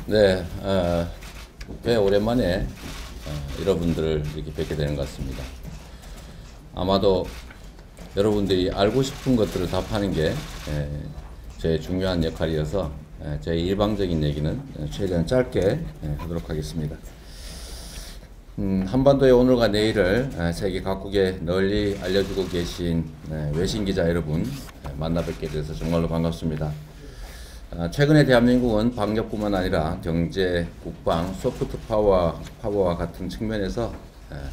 네, 꽤 오랜만에 여러분들을 이렇게 뵙게 되는 것 같습니다. 아마도 여러분들이 알고 싶은 것들을 답하는 게 제 중요한 역할이어서 제 일방적인 얘기는 최대한 짧게 하도록 하겠습니다. 한반도의 오늘과 내일을 세계 각국에 널리 알려주고 계신 외신 기자 여러분 만나 뵙게 돼서 정말로 반갑습니다. 최근에 대한민국은 방역뿐만 아니라 경제, 국방, 소프트 파워와 같은 측면에서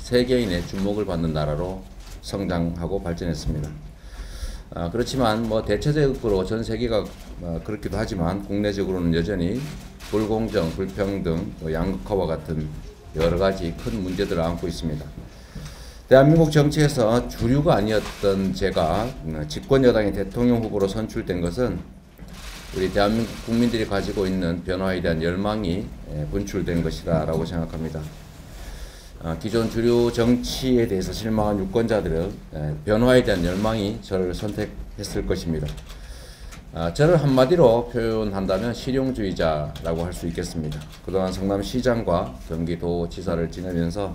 세계인의 주목을 받는 나라로 성장하고 발전했습니다. 그렇지만 대체적으로 전 세계가 그렇기도 하지만 국내적으로는 여전히 불공정, 불평등, 양극화와 같은 여러 가지 큰 문제들을 안고 있습니다. 대한민국 정치에서 주류가 아니었던 제가 집권 여당의 대통령 후보로 선출된 것은 우리 대한민국 국민들이 가지고 있는 변화에 대한 열망이 분출된 것이라고 생각합니다. 기존 주류 정치에 대해서 실망한 유권자들은 변화에 대한 열망이 저를 선택했을 것입니다. 저를 한마디로 표현한다면 실용주의자라고 할 수 있겠습니다. 그동안 성남시장과 경기도지사를 지내면서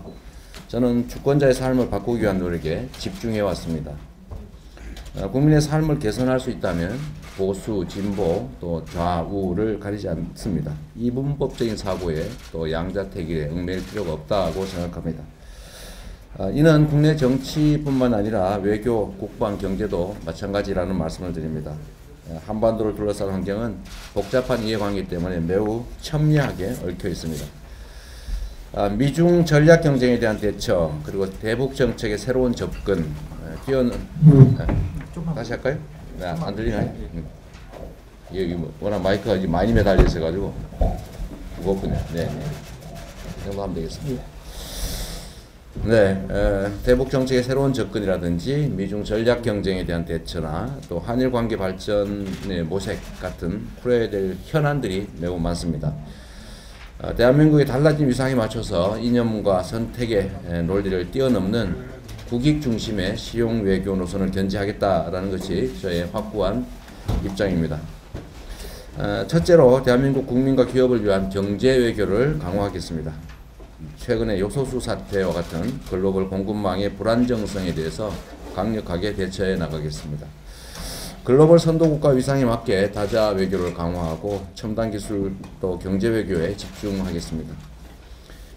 저는 주권자의 삶을 바꾸기 위한 노력에 집중해 왔습니다. 국민의 삶을 개선할 수 있다면 보수, 진보, 또 좌우를 가리지 않습니다. 이분법적인 사고에 또 양자택일에 얽매일 필요가 없다고 생각합니다. 이는 국내 정치뿐만 아니라 외교, 국방, 경제도 마찬가지라는 말씀을 드립니다. 한반도를 둘러싼 환경은 복잡한 이해관계 때문에 매우 첨예하게 얽혀 있습니다. 미중 전략 경쟁에 대한 대처, 그리고 대북 정책의 새로운 접근, 다시 할까요? 네, 안 들리나요? 여기 워낙 마이크가 많이 매달려 있어가지고 무겁군요. 네, 이 정도 하면 되겠습니다. 네, 대북 정책의 새로운 접근이라든지 미중 전략 경쟁에 대한 대처나 또 한일 관계 발전의 모색 같은 풀어야 될 현안들이 매우 많습니다. 대한민국의 달라진 위상에 맞춰서 이념과 선택의 논리를 뛰어넘는 국익 중심의 실용 외교 노선을 견지하겠다라는 것이 저의 확고한 입장입니다. 첫째로 대한민국 국민과 기업을 위한 경제 외교를 강화하겠습니다. 최근의 요소수 사태와 같은 글로벌 공급망의 불안정성에 대해서 강력하게 대처해 나가겠습니다. 글로벌 선도국가 위상에 맞게 다자 외교를 강화하고 첨단 기술 또 경제 외교에 집중하겠습니다.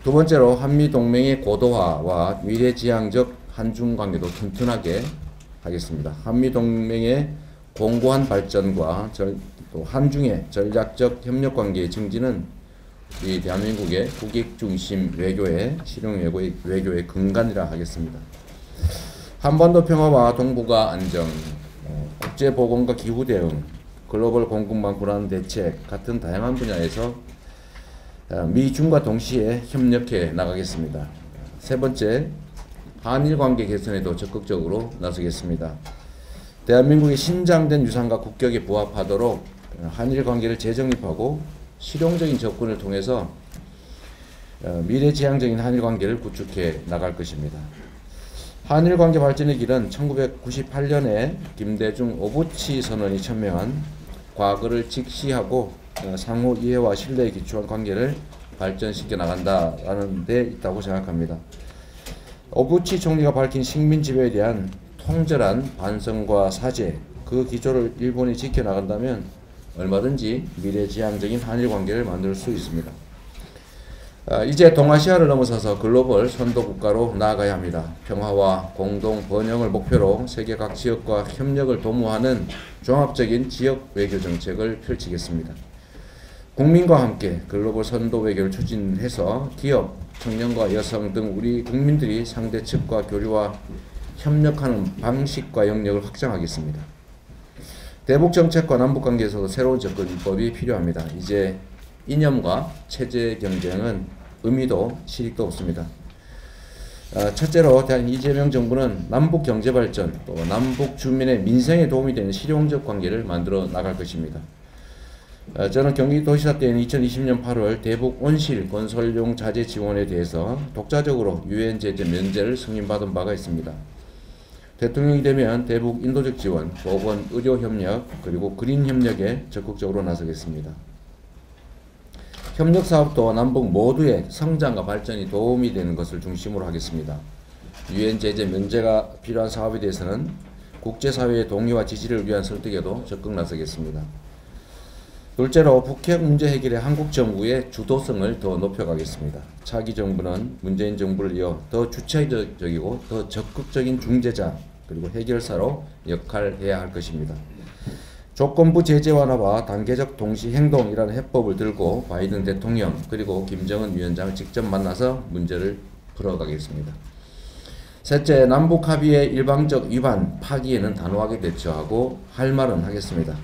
두 번째로 한미 동맹의 고도화와 미래지향적 한중 관계도 튼튼하게 하겠습니다. 한미 동맹의 공고한 발전과 또 한중의 전략적 협력 관계의 증진은 이 대한민국의 국익 중심 외교의 실용 외교의 근간이라 하겠습니다. 한반도 평화와 동북아 안정, 국제 보건과 기후 대응, 글로벌 공급망 불안 대책 같은 다양한 분야에서 미중과 동시에 협력해 나가겠습니다. 세 번째, 한일 관계 개선에도 적극적으로 나서겠습니다. 대한민국의 신장된 유산과 국격에 부합하도록 한일 관계를 재정립하고 실용적인 접근을 통해서 미래지향적인 한일 관계를 구축해 나갈 것입니다. 한일 관계 발전의 길은 1998년에 김대중 오부치 선언이 천명한 과거를 직시하고 상호 이해와 신뢰에 기초한 관계를 발전시켜 나간다라는 데 있다고 생각합니다. 오부치 총리가 밝힌 식민 지배에 대한 통절한 반성과 사죄, 그 기조를 일본이 지켜나간다면 얼마든지 미래지향적인 한일 관계를 만들 수 있습니다. 이제 동아시아를 넘어서서 글로벌 선도국가로 나아가야 합니다. 평화와 공동 번영을 목표로 세계 각 지역과 협력을 도모하는 종합적인 지역 외교 정책을 펼치겠습니다. 국민과 함께 글로벌 선도 외교를 추진해서 기업, 청년과 여성 등 우리 국민들이 상대 측과 교류와 협력하는 방식과 영역을 확장하겠습니다. 대북 정책과 남북 관계에서도 새로운 접근법이 필요합니다. 이제 이념과 체제 경쟁은 의미도 실익도 없습니다. 첫째로 이재명 정부는 남북 경제 발전 또 남북 주민의 민생에 도움이 되는 실용적 관계를 만들어 나갈 것입니다. 저는 경기도지사 때인 2020년 8월 대북 온실 건설용 자재 지원에 대해서 독자적으로 유엔 제재 면제를 승인받은 바가 있습니다. 대통령이 되면 대북 인도적 지원, 보건, 의료 협력, 그리고 그린 협력에 적극적으로 나서겠습니다. 협력 사업도 남북 모두의 성장과 발전이 도움이 되는 것을 중심으로 하겠습니다. 유엔 제재 면제가 필요한 사업에 대해서는 국제사회의 동의와 지지를 위한 설득에도 적극 나서겠습니다. 둘째로 북핵 문제 해결에 한국 정부의 주도성을 더 높여가겠습니다. 차기 정부는 문재인 정부를 이어 더 주체적이고 더 적극적인 중재자 그리고 해결사로 역할해야 할 것입니다. 조건부 제재 완화와 단계적 동시 행동이라는 해법을 들고 바이든 대통령 그리고 김정은 위원장을 직접 만나서 문제를 풀어가겠습니다. 셋째, 남북 합의의 일방적 위반, 파기에는 단호하게 대처하고 할 말은 하겠습니다.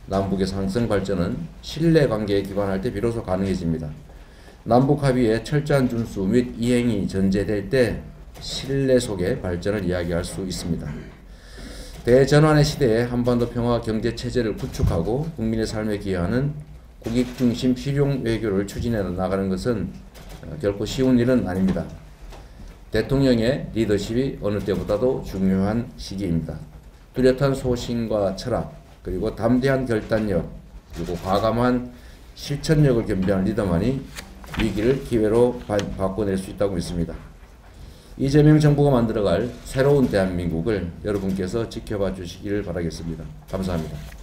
남북의 상승 발전은 신뢰관계에 기반할 때 비로소 가능해집니다. 남북 합의의 철저한 준수 및 이행이 전제될 때 신뢰 속의 발전을 이야기할 수 있습니다. 대전환의 시대에 한반도 평화 경제 체제를 구축하고 국민의 삶에 기여하는 국익 중심 실용 외교를 추진해 나가는 것은 결코 쉬운 일은 아닙니다. 대통령의 리더십이 어느 때보다도 중요한 시기입니다. 뚜렷한 소신과 철학, 그리고 담대한 결단력, 그리고 과감한 실천력을 겸비한 리더만이 위기를 기회로 바꿔낼 수 있다고 믿습니다. 이재명 정부가 만들어갈 새로운 대한민국을 여러분께서 지켜봐 주시기를 바라겠습니다. 감사합니다.